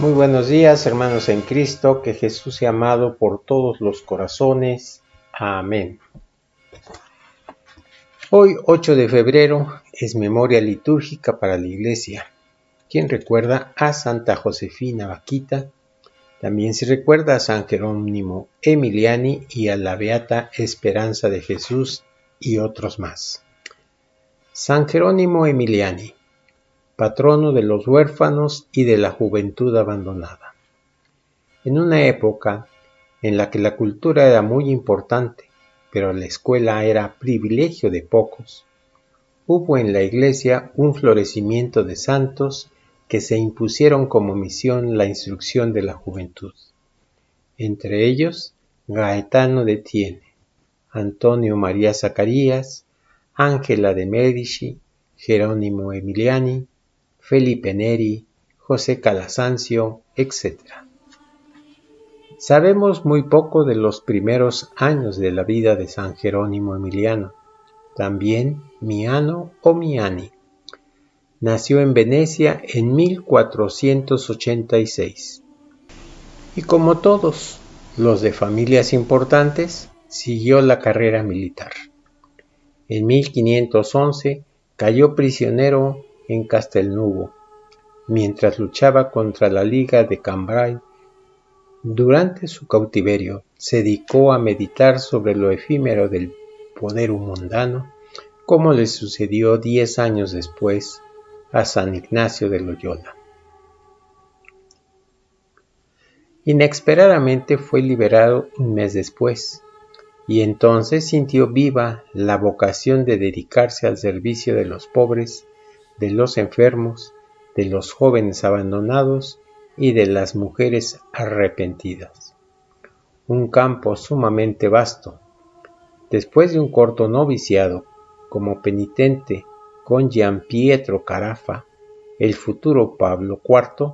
Muy buenos días, hermanos en Cristo, que Jesús sea amado por todos los corazones. Amén. Hoy, 8 de febrero, es memoria litúrgica para la Iglesia. Quien recuerda a Santa Josefina Baquita, también se recuerda a San Jerónimo Emiliani y a la Beata Esperanza de Jesús y otros más. San Jerónimo Emiliani, patrono de los huérfanos y de la juventud abandonada. En una época en la que la cultura era muy importante, pero la escuela era privilegio de pocos, hubo en la Iglesia un florecimiento de santos que se impusieron como misión la instrucción de la juventud. Entre ellos, Gaetano de Thiene, Antonio María Zacarías, Ángela de Medici, Jerónimo Emiliani, Felipe Neri, José Calasanzio, etc. Sabemos muy poco de los primeros años de la vida de San Jerónimo Emiliano, también Miano o Miani. Nació en Venecia en 1486 y como todos los de familias importantes, siguió la carrera militar. En 1511 cayó prisionero en Castelnuovo, mientras luchaba contra la Liga de Cambrai. Durante su cautiverio se dedicó a meditar sobre lo efímero del poder mundano, como le sucedió 10 años después a San Ignacio de Loyola. Inesperadamente fue liberado un mes después, y entonces sintió viva la vocación de dedicarse al servicio de los pobres, de los enfermos, de los jóvenes abandonados y de las mujeres arrepentidas. Un campo sumamente vasto. Después de un corto noviciado como penitente con Gian Pietro Carafa, el futuro Pablo IV,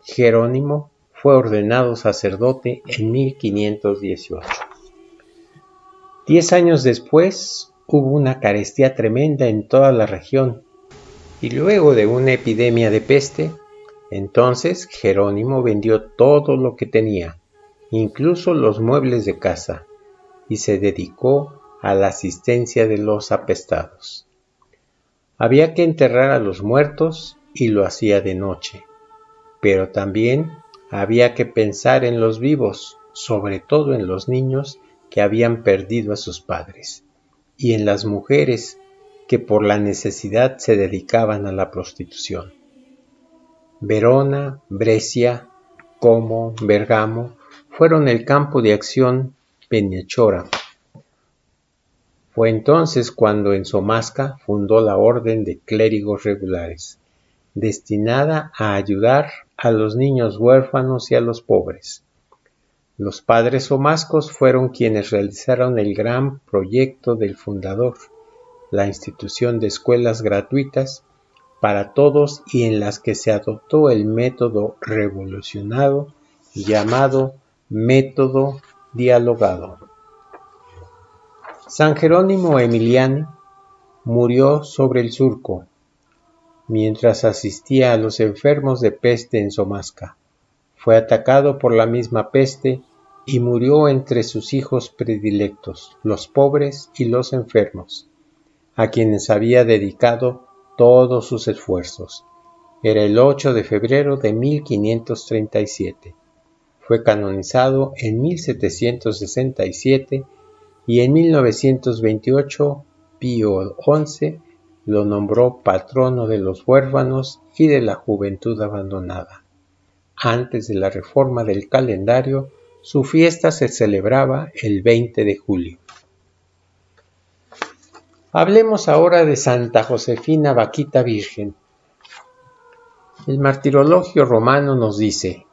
Jerónimo fue ordenado sacerdote en 1518. 10 años después hubo una carestía tremenda en toda la región, y luego de una epidemia de peste, entonces Jerónimo vendió todo lo que tenía, incluso los muebles de casa, y se dedicó a la asistencia de los apestados. Había que enterrar a los muertos y lo hacía de noche, pero también había que pensar en los vivos, sobre todo en los niños que habían perdido a sus padres, y en las mujeres que por la necesidad se dedicaban a la prostitución. Verona, Brescia, Como, Bergamo fueron el campo de acción Peniachora. Fue entonces cuando en Somasca fundó la Orden de Clérigos Regulares, destinada a ayudar a los niños huérfanos y a los pobres. Los padres somascos fueron quienes realizaron el gran proyecto del fundador, la institución de escuelas gratuitas para todos y en las que se adoptó el método revolucionado llamado método dialogado. San Jerónimo Emiliani murió sobre el surco, mientras asistía a los enfermos de peste en Somasca. Fue atacado por la misma peste y murió entre sus hijos predilectos, los pobres y los enfermos, a quienes había dedicado todos sus esfuerzos. Era el 8 de febrero de 1537. Fue canonizado en 1767 y en 1928 Pío XI lo nombró patrono de los huérfanos y de la juventud abandonada. Antes de la reforma del calendario, su fiesta se celebraba el 20 de julio. Hablemos ahora de Santa Josefina Baquita Virgen. El martirologio romano nos dice: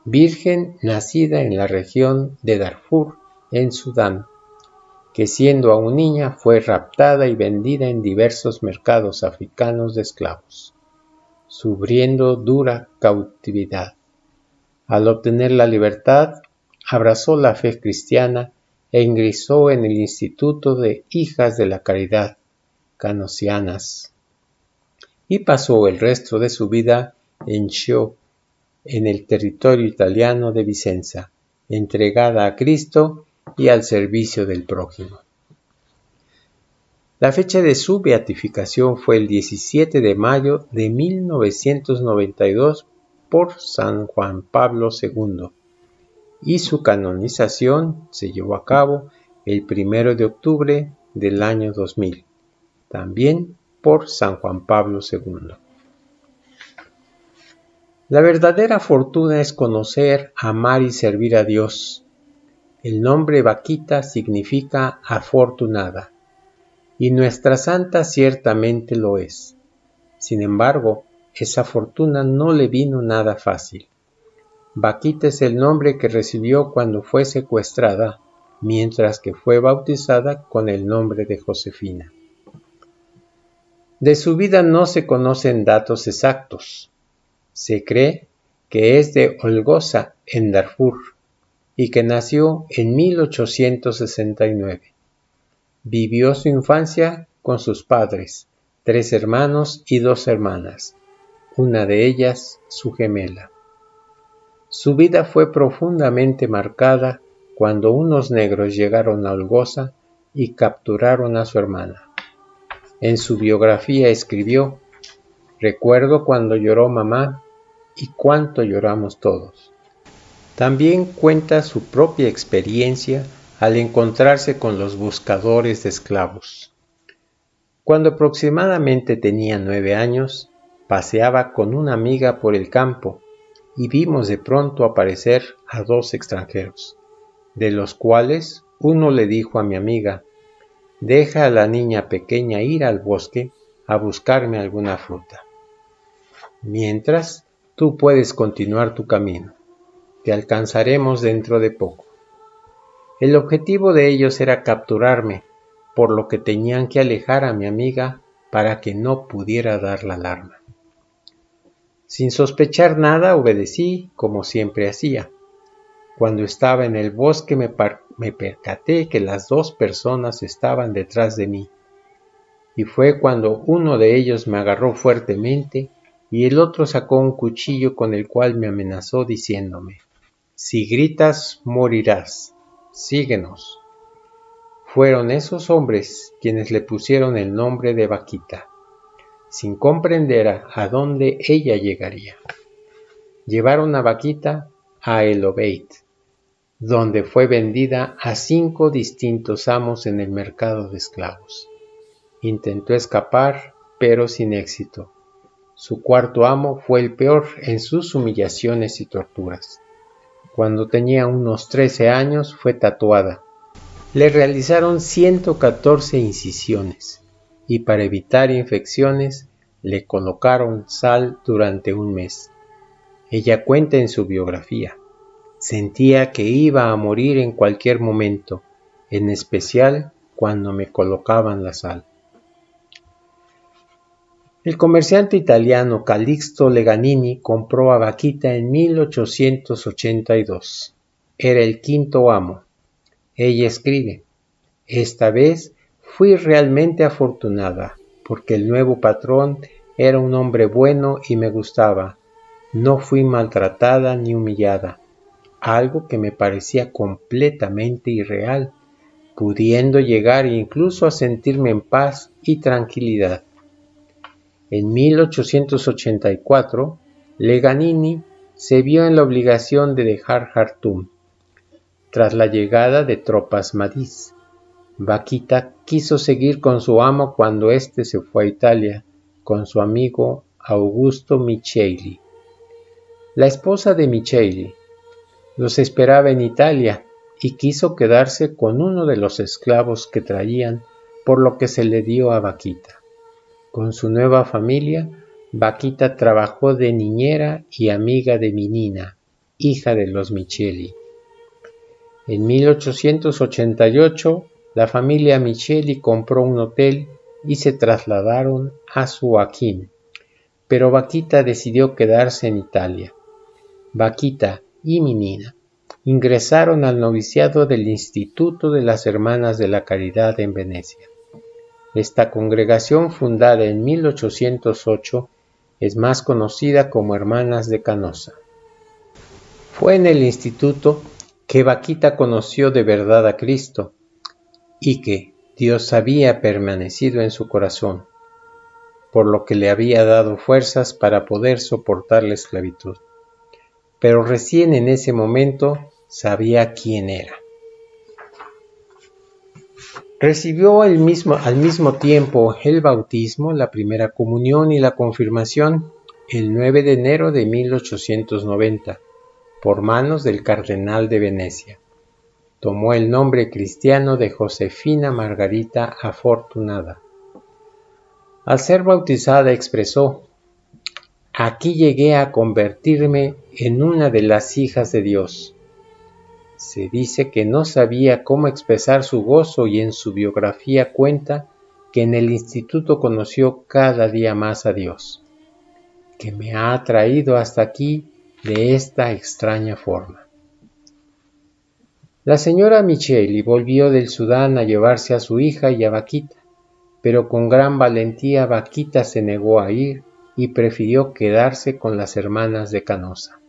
Virgen nacida en la región de Darfur, en Sudán, que siendo aún niña fue raptada y vendida en diversos mercados africanos de esclavos, sufriendo dura cautividad. Al obtener la libertad, abrazó la fe cristiana e ingresó en el Instituto de Hijas de la Caridad, Canosianas, y pasó el resto de su vida en Sho, en el territorio italiano de Vicenza, entregada a Cristo y al servicio del prójimo. La fecha de su beatificación fue el 17 de mayo de 1992 por San Juan Pablo II y su canonización se llevó a cabo el 1 de octubre del año 2000, también por San Juan Pablo II. La verdadera fortuna es conocer, amar y servir a Dios. El nombre Vaquita significa afortunada, y nuestra santa ciertamente lo es. Sin embargo, esa fortuna no le vino nada fácil. Vaquita es el nombre que recibió cuando fue secuestrada, mientras que fue bautizada con el nombre de Josefina. De su vida no se conocen datos exactos. Se cree que es de Olgoza, en Darfur, y que nació en 1869. Vivió su infancia con sus padres, 3 hermanos y 2 hermanas, una de ellas su gemela. Su vida fue profundamente marcada cuando unos negros llegaron a Olgoza y capturaron a su hermana. En su biografía escribió: «Recuerdo cuando lloró mamá y cuánto lloramos todos». También cuenta su propia experiencia al encontrarse con los buscadores de esclavos. Cuando aproximadamente tenía 9 años, paseaba con una amiga por el campo y vimos de pronto aparecer a 2 extranjeros, de los cuales uno le dijo a mi amiga: «Deja a la niña pequeña ir al bosque a buscarme alguna fruta. Mientras, tú puedes continuar tu camino. Te alcanzaremos dentro de poco». El objetivo de ellos era capturarme, por lo que tenían que alejar a mi amiga para que no pudiera dar la alarma. Sin sospechar nada, obedecí como siempre hacía. Cuando estaba en el bosque me percaté que las 2 personas estaban detrás de mí, y fue cuando uno de ellos me agarró fuertemente y el otro sacó un cuchillo con el cual me amenazó diciéndome: «Si gritas, morirás. Síguenos». Fueron esos hombres quienes le pusieron el nombre de Vaquita, sin comprender a dónde ella llegaría. Llevaron a Vaquita a El Obeid, donde fue vendida a 5 distintos amos en el mercado de esclavos. Intentó escapar, pero sin éxito. Su 4º amo fue el peor en sus humillaciones y torturas. Cuando tenía unos 13 años fue tatuada. Le realizaron 114 incisiones y para evitar infecciones le colocaron sal durante un mes. Ella cuenta en su biografía: «Sentía que iba a morir en cualquier momento, en especial cuando me colocaban la sal». El comerciante italiano Calixto Leganini compró a Vaquita en 1882. Era el 5º amo. Ella escribe: «Esta vez fui realmente afortunada, porque el nuevo patrón era un hombre bueno y me gustaba. No fui maltratada ni humillada, algo que me parecía completamente irreal, pudiendo llegar incluso a sentirme en paz y tranquilidad». En 1884, Leganini se vio en la obligación de dejar Jartum, tras la llegada de tropas mahdís. Vaquita quiso seguir con su amo cuando éste se fue a Italia con su amigo Augusto Micheli. La esposa de Micheli los esperaba en Italia y quiso quedarse con uno de los esclavos que traían, por lo que se le dio a Vaquita. Con su nueva familia, Vaquita trabajó de niñera y amiga de Minina, hija de los Micheli. En 1888, la familia Micheli compró un hotel y se trasladaron a Suaquín, pero Vaquita decidió quedarse en Italia. Vaquita y Minina ingresaron al noviciado del Instituto de las Hermanas de la Caridad en Venecia. Esta congregación, fundada en 1808, es más conocida como Hermanas de Canossa. Fue en el instituto que Vaquita conoció de verdad a Cristo y que Dios había permanecido en su corazón, por lo que le había dado fuerzas para poder soportar la esclavitud. Pero recién en ese momento sabía quién era. Recibió al mismo tiempo el bautismo, la primera comunión y la confirmación el 9 de enero de 1890 por manos del cardenal de Venecia. Tomó el nombre cristiano de Josefina Margarita Afortunada. Al ser bautizada expresó: «Aquí llegué a convertirme en una de las hijas de Dios». Se dice que no sabía cómo expresar su gozo y en su biografía cuenta que en el instituto conoció cada día más a Dios, que me ha traído hasta aquí de esta extraña forma. La señora Micheli volvió del Sudán a llevarse a su hija y a Vaquita, pero con gran valentía Vaquita se negó a ir y prefirió quedarse con las hermanas de Canosa.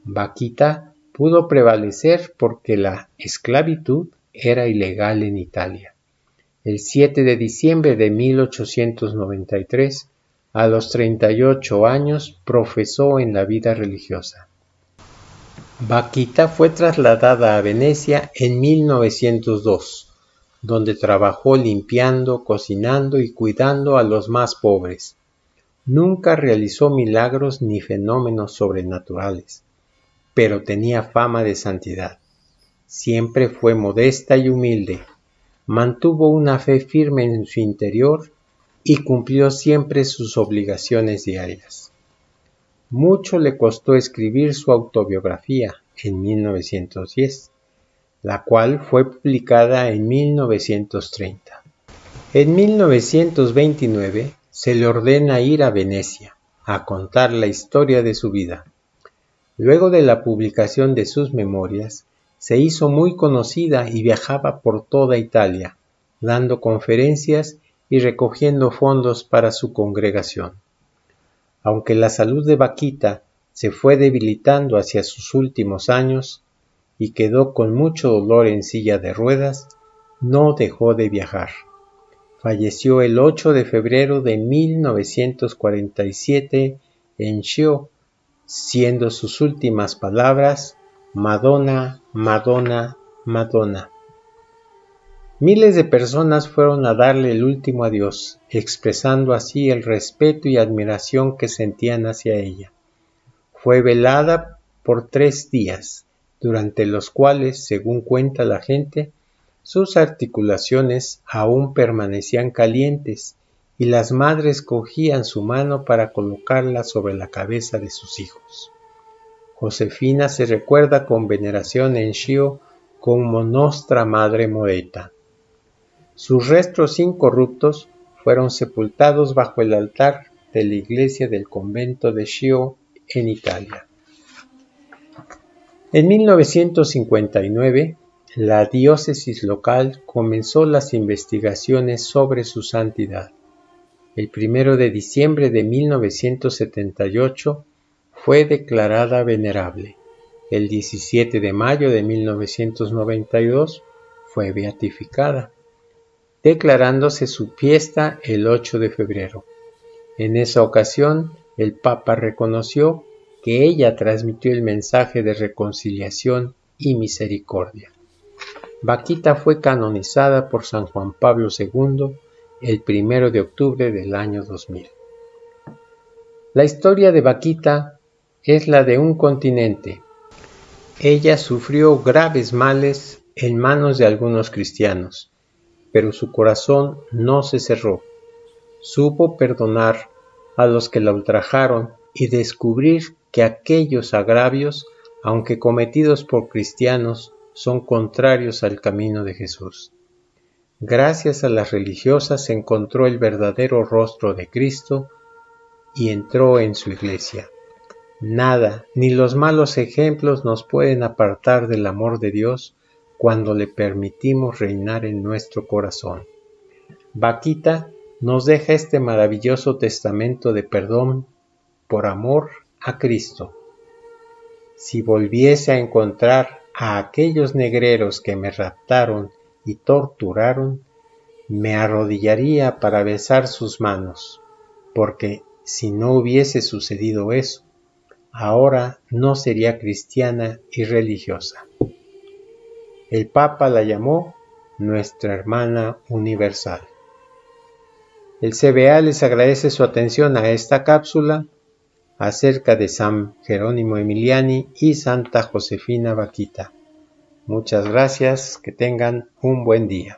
Vaquita pudo prevalecer porque la esclavitud era ilegal en Italia. El 7 de diciembre de 1893, a los 38 años, profesó en la vida religiosa. Vaquita fue trasladada a Venecia en 1902, donde trabajó limpiando, cocinando y cuidando a los más pobres. Nunca realizó milagros ni fenómenos sobrenaturales, pero tenía fama de santidad. Siempre fue modesta y humilde, mantuvo una fe firme en su interior y cumplió siempre sus obligaciones diarias. Mucho le costó escribir su autobiografía en 1910, la cual fue publicada en 1930. En 1929 se le ordena ir a Venecia a contar la historia de su vida. Luego de la publicación de sus memorias, se hizo muy conocida y viajaba por toda Italia, dando conferencias y recogiendo fondos para su congregación. Aunque la salud de Vaquita se fue debilitando hacia sus últimos años y quedó con mucho dolor en silla de ruedas, no dejó de viajar. Falleció el 8 de febrero de 1947 en Schio, siendo sus últimas palabras: «Madonna, Madonna, Madonna». Miles de personas fueron a darle el último adiós, expresando así el respeto y admiración que sentían hacia ella. Fue velada por 3 días, durante los cuales, según cuenta la gente, sus articulaciones aún permanecían calientes y las madres cogían su mano para colocarla sobre la cabeza de sus hijos. Josefina se recuerda con veneración en Schio como Nostra Madre Moreta. Sus restos incorruptos fueron sepultados bajo el altar de la iglesia del convento de Schio en Italia. En 1959, la diócesis local comenzó las investigaciones sobre su santidad. El 1 de diciembre de 1978 fue declarada venerable. El 17 de mayo de 1992 fue beatificada, declarándose su fiesta el 8 de febrero. En esa ocasión, el Papa reconoció que ella transmitió el mensaje de reconciliación y misericordia. Vaquita fue canonizada por San Juan Pablo II el 1 de octubre del año 2000. La historia de Vaquita es la de un continente. Ella sufrió graves males en manos de algunos cristianos, pero su corazón no se cerró. Supo perdonar a los que la ultrajaron y descubrir que aquellos agravios, aunque cometidos por cristianos, son contrarios al camino de Jesús. Gracias a las religiosas encontró el verdadero rostro de Cristo y entró en su iglesia. Nada, ni los malos ejemplos nos pueden apartar del amor de Dios cuando le permitimos reinar en nuestro corazón. Vaquita nos deja este maravilloso testamento de perdón por amor a Cristo. si volviese a encontrar a aquellos negreros que me raptaron y torturaron, me arrodillaría para besar sus manos, porque si no hubiese sucedido eso, ahora no sería cristiana y religiosa. El Papa la llamó nuestra hermana universal. El CBA les agradece su atención a esta cápsula acerca de San Jerónimo Emiliani y Santa Josefina Vaquita. Muchas gracias, que tengan un buen día.